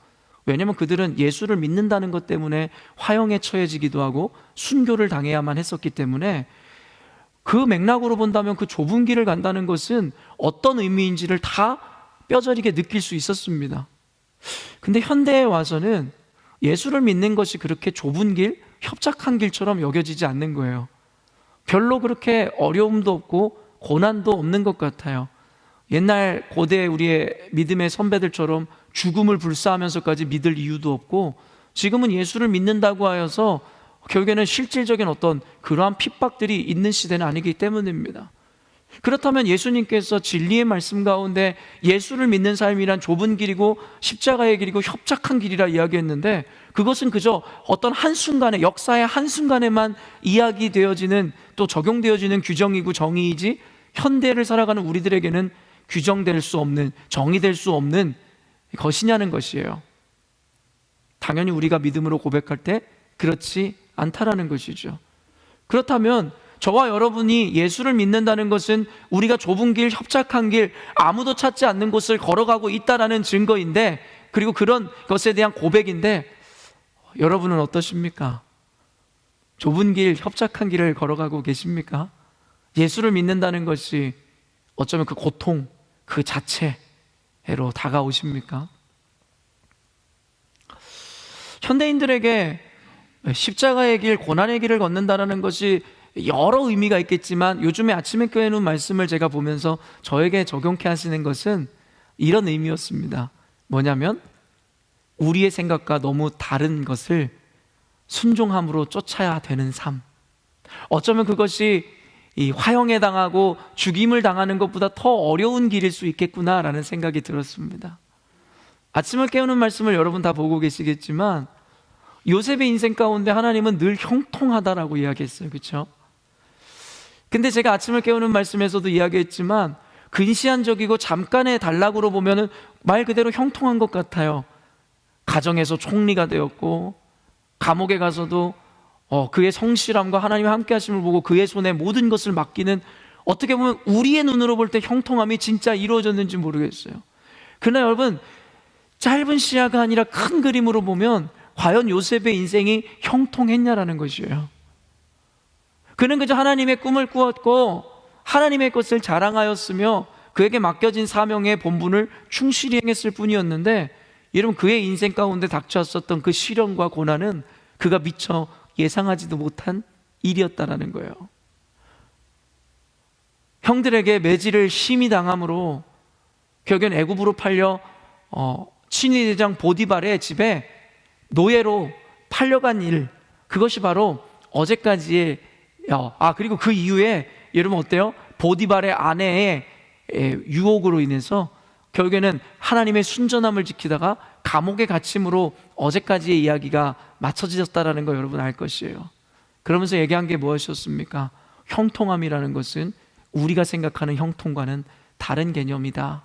왜냐하면 그들은 예수를 믿는다는 것 때문에 화형에 처해지기도 하고 순교를 당해야만 했었기 때문에 그 맥락으로 본다면 그 좁은 길을 간다는 것은 어떤 의미인지를 다 뼈저리게 느낄 수 있었습니다. 근데 현대에 와서는 예수를 믿는 것이 그렇게 좁은 길, 협착한 길처럼 여겨지지 않는 거예요. 별로 그렇게 어려움도 없고 고난도 없는 것 같아요. 옛날 고대 우리의 믿음의 선배들처럼 죽음을 불사하면서까지 믿을 이유도 없고 지금은 예수를 믿는다고 하여서 결국에는 실질적인 어떤 그러한 핍박들이 있는 시대는 아니기 때문입니다. 그렇다면 예수님께서 진리의 말씀 가운데 예수를 믿는 삶이란 좁은 길이고 십자가의 길이고 협착한 길이라 이야기했는데 그것은 그저 어떤 한순간에 역사의 한순간에만 이야기되어지는 또 적용되어지는 규정이고 정의이지 현대를 살아가는 우리들에게는 규정될 수 없는, 정의될 수 없는 것이냐는 것이에요. 당연히 우리가 믿음으로 고백할 때 그렇지 않다라는 것이죠. 그렇다면 저와 여러분이 예수를 믿는다는 것은 우리가 좁은 길, 협착한 길, 아무도 찾지 않는 곳을 걸어가고 있다라는 증거인데, 그리고 그런 것에 대한 고백인데 여러분은 어떠십니까? 좁은 길, 협착한 길을 걸어가고 계십니까? 예수를 믿는다는 것이 어쩌면 그 고통 그 자체로 다가오십니까? 현대인들에게 십자가의 길, 고난의 길을 걷는다는 것이 여러 의미가 있겠지만 요즘에 아침에 교회 놓은 말씀을 제가 보면서 저에게 적용케 하시는 것은 이런 의미였습니다. 뭐냐면 우리의 생각과 너무 다른 것을 순종함으로 쫓아야 되는 삶. 어쩌면 그것이 이 화형에 당하고 죽임을 당하는 것보다 더 어려운 길일 수 있겠구나라는 생각이 들었습니다. 아침을 깨우는 말씀을 여러분 다 보고 계시겠지만 요셉의 인생 가운데 하나님은 늘 형통하다라고 이야기했어요. 그렇죠? 근데 제가 아침을 깨우는 말씀에서도 이야기했지만 근시안적이고 잠깐의 단락으로 보면은 말 그대로 형통한 것 같아요. 가정에서 총리가 되었고 감옥에 가서도 그의 성실함과 하나님의 함께 하심을 보고 그의 손에 모든 것을 맡기는, 어떻게 보면 우리의 눈으로 볼 때 형통함이 진짜 이루어졌는지 모르겠어요. 그러나 여러분, 짧은 시야가 아니라 큰 그림으로 보면 과연 요셉의 인생이 형통했냐라는 것이에요. 그는 그저 하나님의 꿈을 꾸었고 하나님의 것을 자랑하였으며 그에게 맡겨진 사명의 본분을 충실히 행했을 뿐이었는데, 여러분, 그의 인생 가운데 닥쳐왔었던 그 시련과 고난은 그가 미처 예상하지도 못한 일이었다라는 거예요. 형들에게 매질을 심히 당함으로 결국엔 애굽으로 팔려 친위대장 보디발의 집에 노예로 팔려간 일, 그것이 바로 어제까지의 그리고 그 이후에 여러분 어때요? 보디발의 아내의 유혹으로 인해서 결국에는 하나님의 순전함을 지키다가 감옥에 갇힘으로 어제까지의 이야기가 맞춰지셨다라는 거 여러분 알 것이에요. 그러면서 얘기한 게 무엇이었습니까? 형통함이라는 것은 우리가 생각하는 형통과는 다른 개념이다.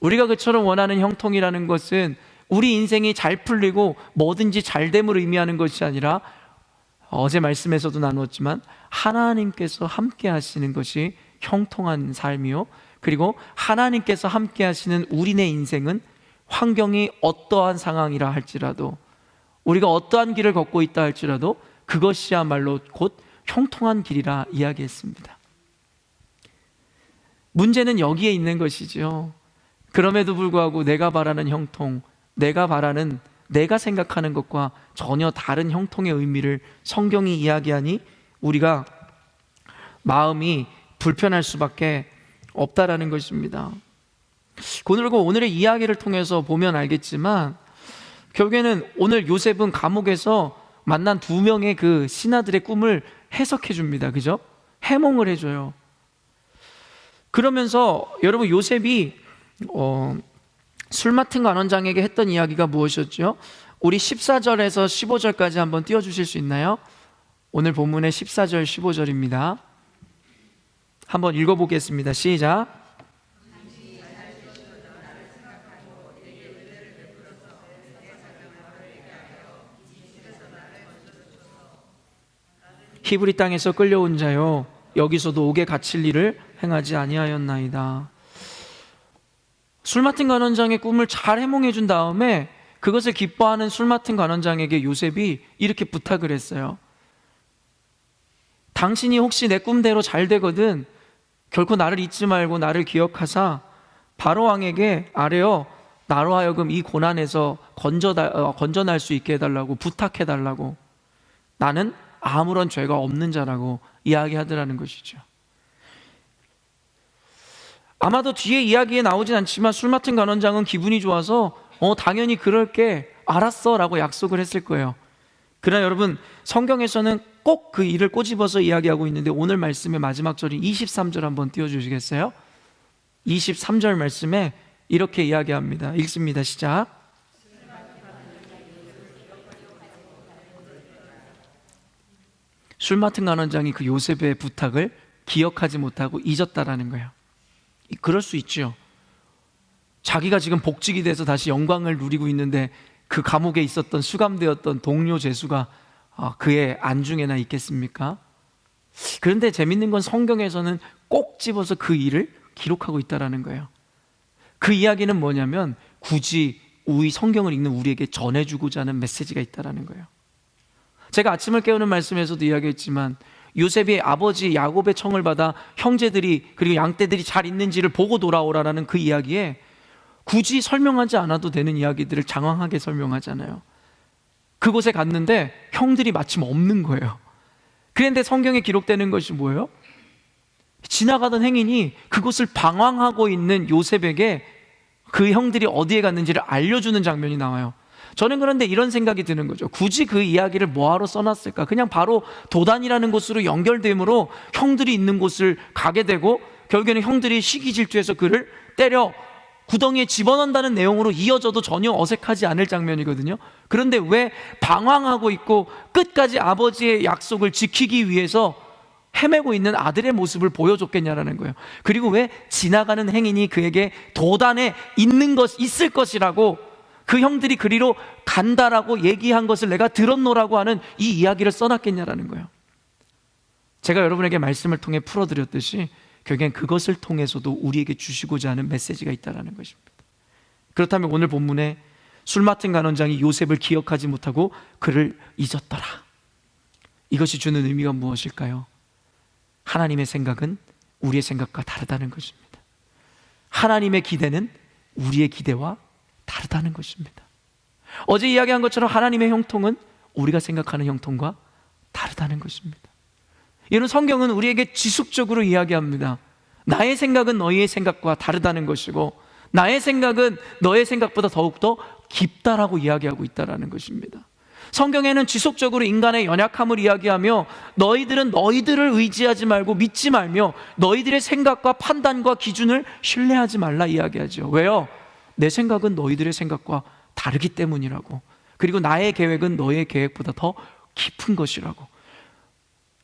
우리가 그처럼 원하는 형통이라는 것은 우리 인생이 잘 풀리고 뭐든지 잘됨을 의미하는 것이 아니라, 어제 말씀에서도 나누었지만 하나님께서 함께 하시는 것이 형통한 삶이요, 그리고 하나님께서 함께 하시는 우리네 인생은 환경이 어떠한 상황이라 할지라도, 우리가 어떠한 길을 걷고 있다 할지라도 그것이야말로 곧 형통한 길이라 이야기했습니다. 문제는 여기에 있는 것이죠. 그럼에도 불구하고 내가 바라는 형통, 내가 생각하는 것과 전혀 다른 형통의 의미를 성경이 이야기하니 우리가 마음이 불편할 수밖에 없다라는 것입니다. 그리고 오늘의 이야기를 통해서 보면 알겠지만, 결국에는 오늘 요셉은 감옥에서 만난 두 명의 그 신하들의 꿈을 해석해 줍니다. 그죠? 해몽을 해줘요. 그러면서 여러분, 요셉이 술 맡은 관원장에게 했던 이야기가 무엇이었죠? 우리 14절에서 15절까지 한번 띄워주실 수 있나요? 오늘 본문의 14절 15절입니다 한번 읽어보겠습니다. 시작. 히브리 땅에서 끌려온 자요, 여기서도 옥에 갇힐 일을 행하지 아니하였나이다. 술 맡은 관원장의 꿈을 잘 해몽해 준 다음에 그것을 기뻐하는 술 맡은 관원장에게 요셉이 이렇게 부탁을 했어요. 당신이 혹시 내 꿈대로 잘 되거든 결코 나를 잊지 말고 나를 기억하사 바로 왕에게 아뢰어 나로 하여금 이 고난에서 건져날 수 있게 해달라고 부탁해달라고. 나는 아무런 죄가 없는 자라고 이야기하더라는 것이죠. 아마도 뒤에 이야기에 나오진 않지만 술 맡은 관원장은 기분이 좋아서 당연히 그럴게, 알았어 라고 약속을 했을 거예요. 그러나 여러분, 성경에서는 꼭 그 일을 꼬집어서 이야기하고 있는데, 오늘 말씀의 마지막 절인 23절 한번 띄워주시겠어요? 23절 말씀에 이렇게 이야기합니다. 읽습니다. 시작. 술 맡은 관원장이 그 요셉의 부탁을 기억하지 못하고 잊었다라는 거예요. 그럴 수 있죠. 자기가 지금 복직이 돼서 다시 영광을 누리고 있는데 그 감옥에 있었던 수감되었던 동료 죄수가 그의 안중에나 있겠습니까? 그런데 재밌는 건 성경에서는 꼭 집어서 그 일을 기록하고 있다는 거예요. 그 이야기는 뭐냐면 굳이 우리 성경을 읽는 우리에게 전해주고자 하는 메시지가 있다는 거예요. 제가 아침을 깨우는 말씀에서도 이야기했지만, 요셉이 아버지 야곱의 청을 받아 형제들이 그리고 양떼들이 잘 있는지를 보고 돌아오라라는 그 이야기에 굳이 설명하지 않아도 되는 이야기들을 장황하게 설명하잖아요. 그곳에 갔는데 형들이 마침 없는 거예요. 그런데 성경에 기록되는 것이 뭐예요? 지나가던 행인이 그곳을 방황하고 있는 요셉에게 그 형들이 어디에 갔는지를 알려주는 장면이 나와요. 저는 그런데 이런 생각이 드는 거죠. 굳이 그 이야기를 뭐하러 써놨을까? 그냥 바로 도단이라는 곳으로 연결되므로 형들이 있는 곳을 가게 되고, 결국에는 형들이 시기 질투해서 그를 때려 구덩이에 집어넣는다는 내용으로 이어져도 전혀 어색하지 않을 장면이거든요. 그런데 왜 방황하고 있고 끝까지 아버지의 약속을 지키기 위해서 헤매고 있는 아들의 모습을 보여줬겠냐라는 거예요. 그리고 왜 지나가는 행인이 그에게 도단에 있을 것이라고, 그 형들이 그리로 간다라고 얘기한 것을 내가 들었노라고 하는 이 이야기를 써놨겠냐라는 거예요. 제가 여러분에게 말씀을 통해 풀어드렸듯이 결국엔 그것을 통해서도 우리에게 주시고자 하는 메시지가 있다는 것입니다. 그렇다면 오늘 본문에 술 맡은 관원장이 요셉을 기억하지 못하고 그를 잊었더라, 이것이 주는 의미가 무엇일까요? 하나님의 생각은 우리의 생각과 다르다는 것입니다. 하나님의 기대는 우리의 기대와 다르다는 것입니다. 어제 이야기한 것처럼 하나님의 형통은 우리가 생각하는 형통과 다르다는 것입니다. 이런 성경은 우리에게 지속적으로 이야기합니다. 나의 생각은 너희의 생각과 다르다는 것이고, 나의 생각은 너의 생각보다 더욱더 깊다라고 이야기하고 있다는 것입니다. 성경에는 지속적으로 인간의 연약함을 이야기하며, 너희들은 너희들을 의지하지 말고 믿지 말며 너희들의 생각과 판단과 기준을 신뢰하지 말라 이야기하죠. 왜요? 내 생각은 너희들의 생각과 다르기 때문이라고. 그리고 나의 계획은 너의 계획보다 더 깊은 것이라고.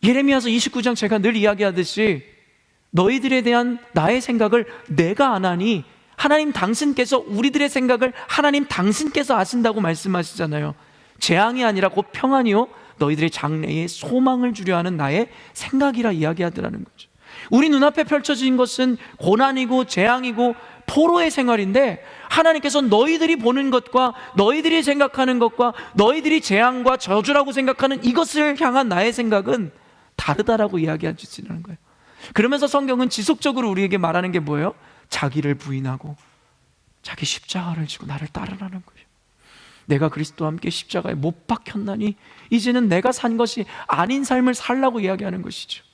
예레미야서 29장 제가 늘 이야기하듯이 너희들에 대한 나의 생각을 내가 안 하니 하나님 당신께서 우리들의 생각을 하나님 당신께서 아신다고 말씀하시잖아요. 재앙이 아니라 곧 평안이요 너희들의 장래에 소망을 주려 하는 나의 생각이라 이야기하더라는 거죠. 우리 눈앞에 펼쳐진 것은 고난이고 재앙이고 포로의 생활인데 하나님께서 너희들이 보는 것과 너희들이 생각하는 것과 너희들이 재앙과 저주라고 생각하는 이것을 향한 나의 생각은 다르다라고 이야기해 주시는 거예요. 그러면서 성경은 지속적으로 우리에게 말하는 게 뭐예요? 자기를 부인하고 자기 십자가를 지고 나를 따르라는 거예요. 내가 그리스도와 함께 십자가에 못 박혔나니 이제는 내가 산 것이 아닌 삶을 살라고 이야기하는 것이죠.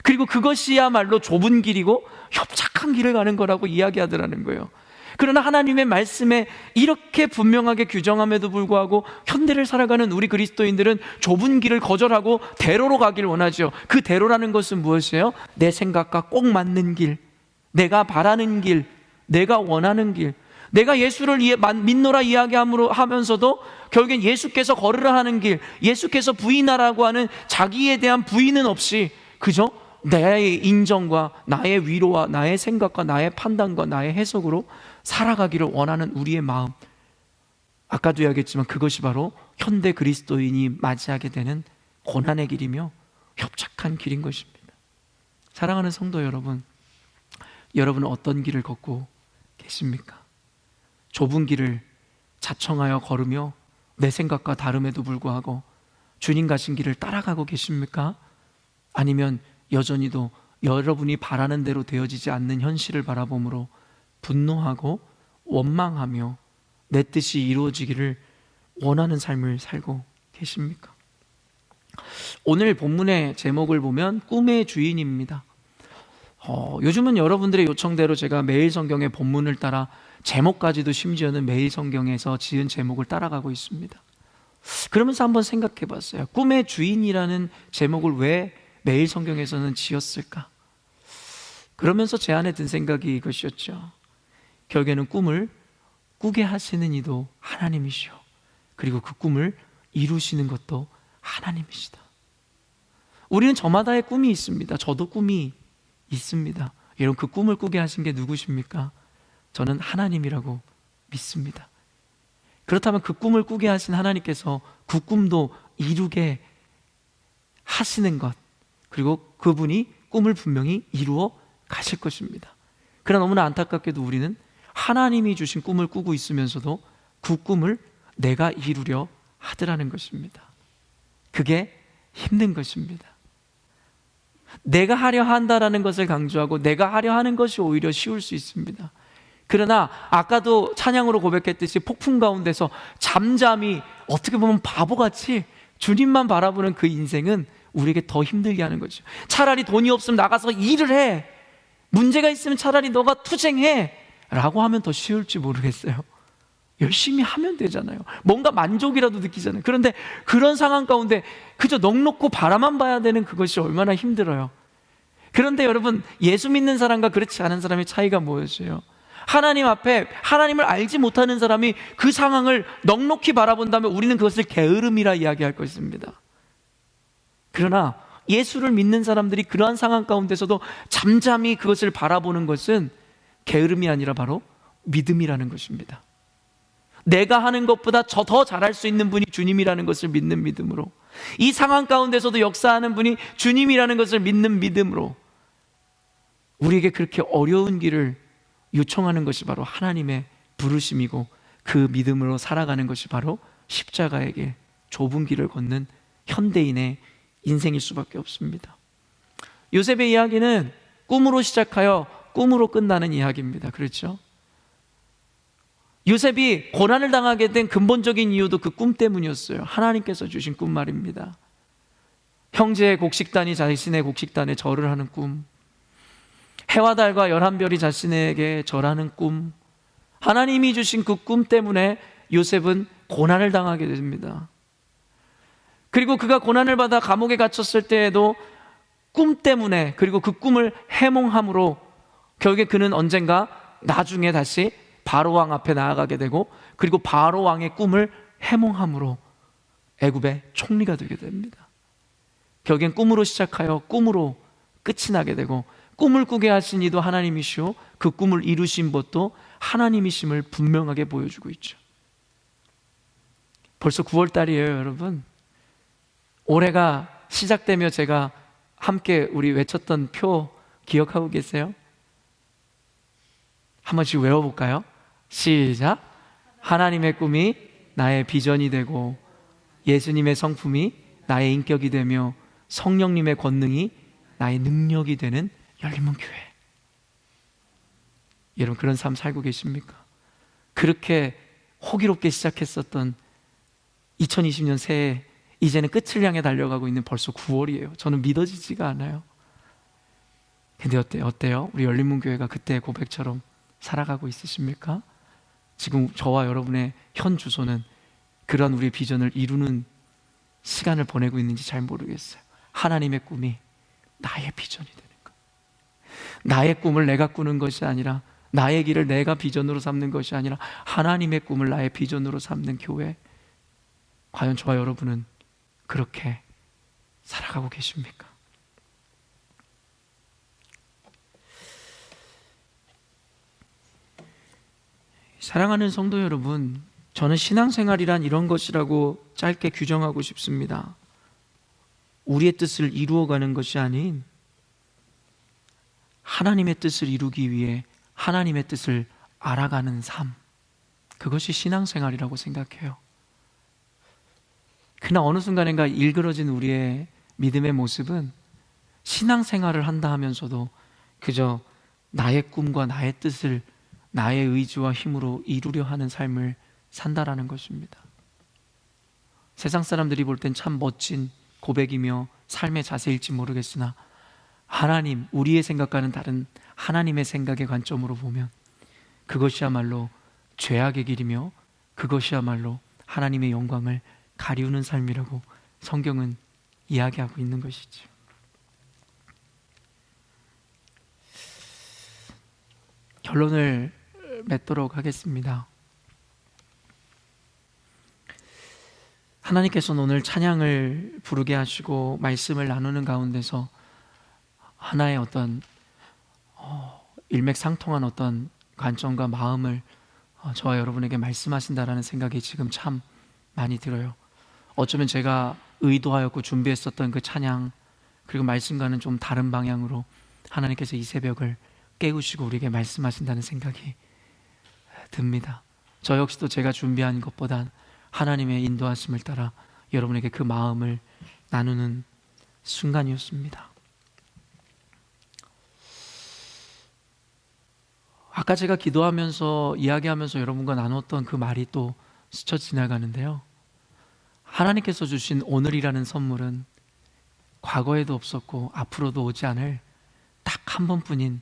그리고 그것이야말로 좁은 길이고 협착한 길을 가는 거라고 이야기하더라는 거예요. 그러나 하나님의 말씀에 이렇게 분명하게 규정함에도 불구하고 현대를 살아가는 우리 그리스도인들은 좁은 길을 거절하고 대로로 가길 원하죠. 그 대로라는 것은 무엇이에요? 내 생각과 꼭 맞는 길, 내가 바라는 길, 내가 원하는 길. 내가 예수를 믿노라 이야기하면서도 결국엔 예수께서 걸으라 하는 길, 예수께서 부인하라고 하는 자기에 대한 부인은 없이 그저 나의 인정과 나의 위로와 나의 생각과 나의 판단과 나의 해석으로 살아가기를 원하는 우리의 마음, 아까도 이야기했지만 그것이 바로 현대 그리스도인이 맞이하게 되는 고난의 길이며 협착한 길인 것입니다. 사랑하는 성도 여러분, 여러분은 어떤 길을 걷고 계십니까? 좁은 길을 자청하여 걸으며 내 생각과 다름에도 불구하고 주님 가신 길을 따라가고 계십니까? 아니면 여전히도 여러분이 바라는 대로 되어지지 않는 현실을 바라보므로 분노하고 원망하며 내 뜻이 이루어지기를 원하는 삶을 살고 계십니까? 오늘 본문의 제목을 보면 꿈의 주인입니다. 요즘은 여러분들의 요청대로 제가 매일 성경의 본문을 따라 제목까지도 심지어는 매일 성경에서 지은 제목을 따라가고 있습니다. 그러면서 한번 생각해 봤어요. 꿈의 주인이라는 제목을 왜 매일 성경에서는 지었을까? 그러면서 제 안에 든 생각이 이것이었죠. 결국에는 꿈을 꾸게 하시는 이도 하나님이시오. 그리고 그 꿈을 이루시는 것도 하나님이시다. 우리는 저마다의 꿈이 있습니다. 저도 꿈이 있습니다. 여러분, 그 꿈을 꾸게 하신 게 누구십니까? 저는 하나님이라고 믿습니다. 그렇다면 그 꿈을 꾸게 하신 하나님께서 그 꿈도 이루게 하시는 것, 그리고 그분이 꿈을 분명히 이루어 가실 것입니다. 그러나 너무나 안타깝게도 우리는 하나님이 주신 꿈을 꾸고 있으면서도 그 꿈을 내가 이루려 하더라는 것입니다. 그게 힘든 것입니다. 내가 하려 한다라는 것을 강조하고 내가 하려 하는 것이 오히려 쉬울 수 있습니다. 그러나 아까도 찬양으로 고백했듯이 폭풍 가운데서 잠잠히 어떻게 보면 바보같이 주님만 바라보는 그 인생은 우리에게 더 힘들게 하는 거죠. 차라리 돈이 없으면 나가서 일을 해, 문제가 있으면 차라리 너가 투쟁해 라고 하면 더 쉬울지 모르겠어요. 열심히 하면 되잖아요. 뭔가 만족이라도 느끼잖아요. 그런데 그런 상황 가운데 그저 넋놓고 바라만 봐야 되는 그것이 얼마나 힘들어요. 그런데 여러분, 예수 믿는 사람과 그렇지 않은 사람의 차이가 뭐였어요? 하나님 앞에 하나님을 알지 못하는 사람이 그 상황을 넉넉히 바라본다면 우리는 그것을 게으름이라 이야기할 것입니다. 그러나 예수를 믿는 사람들이 그러한 상황 가운데서도 잠잠히 그것을 바라보는 것은 게으름이 아니라 바로 믿음이라는 것입니다. 내가 하는 것보다 더 잘할 수 있는 분이 주님이라는 것을 믿는 믿음으로, 이 상황 가운데서도 역사하는 분이 주님이라는 것을 믿는 믿음으로 우리에게 그렇게 어려운 길을 요청하는 것이 바로 하나님의 부르심이고, 그 믿음으로 살아가는 것이 바로 십자가의 길, 좁은 길을 걷는 현대인의 인생일 수밖에 없습니다. 요셉의 이야기는 꿈으로 시작하여 꿈으로 끝나는 이야기입니다. 그렇죠? 요셉이 고난을 당하게 된 근본적인 이유도 그 꿈 때문이었어요. 하나님께서 주신 꿈 말입니다. 형제의 곡식단이 자신의 곡식단에 절을 하는 꿈, 해와 달과 11별이 자신에게 절하는 꿈, 하나님이 주신 그 꿈 때문에 요셉은 고난을 당하게 됩니다. 그리고 그가 고난을 받아 감옥에 갇혔을 때에도 꿈 때문에, 그리고 그 꿈을 해몽함으로 결국에 그는 언젠가 나중에 다시 바로 왕 앞에 나아가게 되고, 그리고 바로 왕의 꿈을 해몽함으로 애굽의 총리가 되게 됩니다. 결국엔 꿈으로 시작하여 꿈으로 끝이 나게 되고, 꿈을 꾸게 하신 이도 하나님이시오, 그 꿈을 이루신 것도 하나님이심을 분명하게 보여주고 있죠. 벌써 9월 달이에요, 여러분. 올해가 시작되며 제가 함께 우리 외쳤던 표 기억하고 계세요? 한 번씩 외워볼까요? 시작. 하나님의 꿈이 나의 비전이 되고, 예수님의 성품이 나의 인격이 되며, 성령님의 권능이 나의 능력이 되는 열린문교회. 여러분, 그런 삶 살고 계십니까? 그렇게 호기롭게 시작했었던 2020년 새해, 이제는 끝을 향해 달려가고 있는 벌써 9월이에요. 저는 믿어지지가 않아요. 근데 어때요? 우리 열린문교회가 그때의 고백처럼 살아가고 있으십니까? 지금 저와 여러분의 현 주소는 그런 우리의 비전을 이루는 시간을 보내고 있는지 잘 모르겠어요. 하나님의 꿈이 나의 비전이 되는 것, 나의 꿈을 내가 꾸는 것이 아니라, 나의 길을 내가 비전으로 삼는 것이 아니라 하나님의 꿈을 나의 비전으로 삼는 교회. 과연 저와 여러분은 그렇게 살아가고 계십니까? 사랑하는 성도 여러분, 저는 신앙생활이란 이런 것이라고 짧게 규정하고 싶습니다. 우리의 뜻을 이루어가는 것이 아닌 하나님의 뜻을 이루기 위해 하나님의 뜻을 알아가는 삶, 그것이 신앙생활이라고 생각해요. 그러나 어느 순간인가 일그러진 우리의 믿음의 모습은 신앙생활을 한다 하면서도 그저 나의 꿈과 나의 뜻을 나의 의지와 힘으로 이루려 하는 삶을 산다라는 것입니다. 세상 사람들이 볼 땐 참 멋진 고백이며 삶의 자세일지 모르겠으나, 하나님, 우리의 생각과는 다른 하나님의 생각의 관점으로 보면 그것이야말로 죄악의 길이며, 그것이야말로 하나님의 영광을 가리우는 삶이라고 성경은 이야기하고 있는 것이죠. 결론을 맺도록 하겠습니다. 하나님께서는 오늘 찬양을 부르게 하시고 말씀을 나누는 가운데서 하나의 어떤 일맥상통한 어떤 관점과 마음을 저와 여러분에게 말씀하신다라는 생각이 지금 참 많이 들어요. 어쩌면 제가 의도하였고 준비했었던 그 찬양, 그리고 말씀과는 좀 다른 방향으로 하나님께서 이 새벽을 깨우시고 우리에게 말씀하신다는 생각이 듭니다. 저 역시도 제가 준비한 것보단 하나님의 인도하심을 따라 여러분에게 그 마음을 나누는 순간이었습니다. 아까 제가 기도하면서 이야기하면서 여러분과 나눴던 그 말이 또 스쳐 지나가는데요, 하나님께서 주신 오늘이라는 선물은 과거에도 없었고 앞으로도 오지 않을 딱 한 번뿐인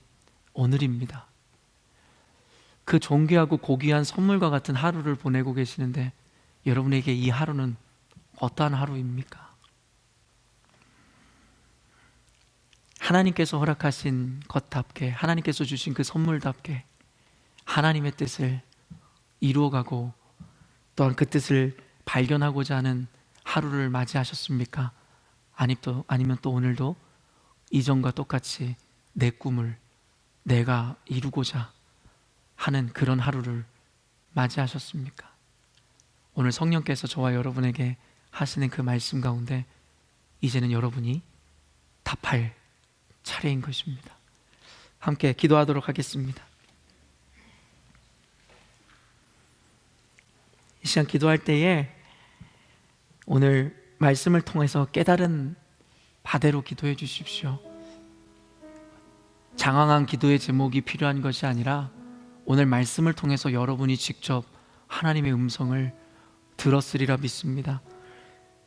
오늘입니다. 그 존귀하고 고귀한 선물과 같은 하루를 보내고 계시는데, 여러분에게 이 하루는 어떠한 하루입니까? 하나님께서 허락하신 것답게, 하나님께서 주신 그 선물답게 하나님의 뜻을 이루어가고 또한 그 뜻을 발견하고자 하는 하루를 맞이하셨습니까? 아니면 또 오늘도 이전과 똑같이 내 꿈을 내가 이루고자 하는 그런 하루를 맞이하셨습니까? 오늘 성령께서 저와 여러분에게 하시는 그 말씀 가운데 이제는 여러분이 답할 차례인 것입니다. 함께 기도하도록 하겠습니다. 이 시간 기도할 때에 오늘 말씀을 통해서 깨달은 바대로 기도해 주십시오. 장황한 기도의 제목이 필요한 것이 아니라 오늘 말씀을 통해서 여러분이 직접 하나님의 음성을 들었으리라 믿습니다.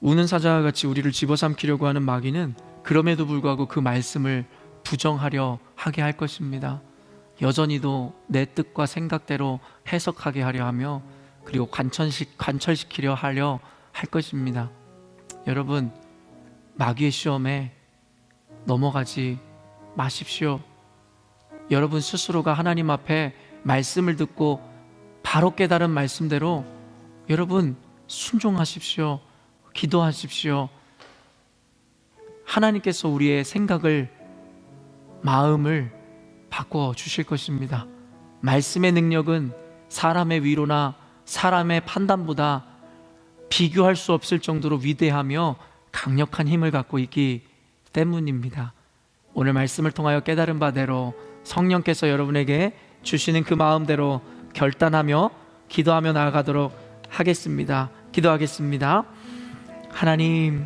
우는 사자와 같이 우리를 집어삼키려고 하는 마귀는 그럼에도 불구하고 그 말씀을 부정하려 하게 할 것입니다. 여전히도 내 뜻과 생각대로 해석하게 하려 하며, 그리고 관철시키려 하려 할 것입니다. 여러분, 마귀의 시험에 넘어가지 마십시오. 여러분 스스로가 하나님 앞에 말씀을 듣고 바로 깨달은 말씀대로 여러분 순종하십시오. 기도하십시오. 하나님께서 우리의 생각을, 마음을 바꿔 주실 것입니다. 말씀의 능력은 사람의 위로나 사람의 판단보다 비교할 수 없을 정도로 위대하며 강력한 힘을 갖고 있기 때문입니다. 오늘 말씀을 통하여 깨달은 바대로 성령께서 여러분에게 주시는 그 마음대로 결단하며 기도하며 나아가도록 하겠습니다. 기도하겠습니다. 하나님,